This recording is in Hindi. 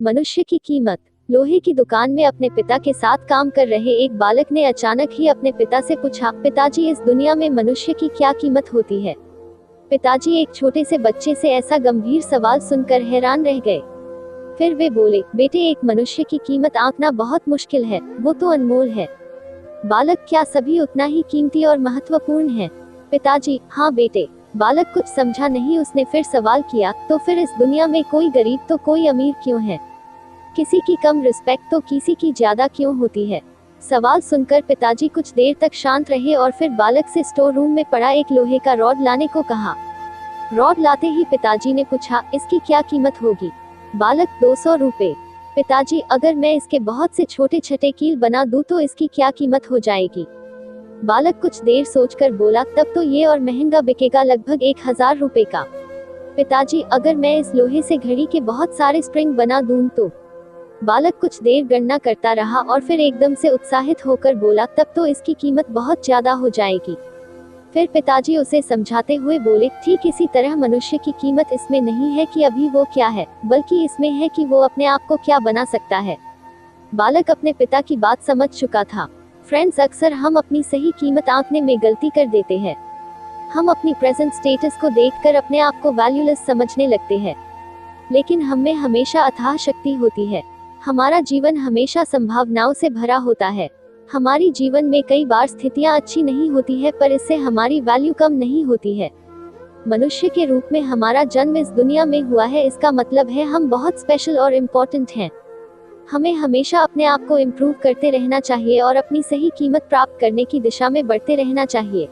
मनुष्य की कीमत। लोहे की दुकान में अपने पिता के साथ काम कर रहे एक बालक ने अचानक ही अपने पिता से पूछा, पिताजी, इस दुनिया में मनुष्य की क्या कीमत होती है? पिताजी एक छोटे से बच्चे से ऐसा गंभीर सवाल सुनकर हैरान रह गए। फिर वे बोले, बेटे, एक मनुष्य की कीमत आंकना बहुत मुश्किल है, वो तो अनमोल है। बालक, क्या सभी उतना ही कीमती और महत्वपूर्ण है? पिताजी, हाँ बेटे। बालक कुछ समझा नहीं। उसने फिर सवाल किया, तो फिर इस दुनिया में कोई गरीब तो कोई अमीर क्यों है? किसी की कम रिस्पेक्ट तो किसी की ज्यादा क्यों होती है? सवाल सुनकर पिताजी कुछ देर तक शांत रहे और फिर बालक से स्टोर रूम में पड़ा एक लोहे का रॉड लाने को कहा। रॉड लाते ही पिताजी ने पूछा, इसकी क्या कीमत होगी? बालक, 200 रुपए। पिताजी, अगर मैं इसके बहुत से छोटे छोटे कील बना दूं तो इसकी क्या कीमत हो जाएगी? बालक कुछ देर सोचकर बोला, तब तो ये और महंगा बिकेगा, लगभग 1000 रुपए का। पिताजी, अगर मैं इस लोहे से घड़ी के बहुत सारे स्प्रिंग बना दूं तो? बालक कुछ देर गणना करता रहा और फिर एकदम से उत्साहित होकर बोला, तब तो इसकी कीमत बहुत ज्यादा हो जाएगी। फिर पिताजी उसे समझाते हुए बोले, ठीक इसी तरह मनुष्य की कीमत इसमें नहीं है कि अभी वो क्या है, बल्कि इसमें है कि वो अपने आप को क्या बना सकता है। बालक अपने पिता की बात समझ चुका था। फ्रेंड्स, अक्सर हम अपनी सही कीमत आंकने में गलती कर देते हैं। हम अपनी प्रेजेंट स्टेटस को देखकर अपने आप को वैल्यूलेस समझने लगते हैं, लेकिन हम में हमेशा अथाह शक्ति होती है। हमारा जीवन हमेशा संभावनाओं से भरा होता है। हमारी जीवन में कई बार स्थितियां अच्छी नहीं होती है, पर इससे हमारी वैल्यू कम नहीं होती है। मनुष्य के रूप में हमारा जन्म इस दुनिया में हुआ है, इसका मतलब है हम बहुत स्पेशल और इम्पोर्टेंट हैं। हमें हमेशा अपने आप को इम्प्रूव करते रहना चाहिए और अपनी सही कीमत प्राप्त करने की दिशा में बढ़ते रहना चाहिए।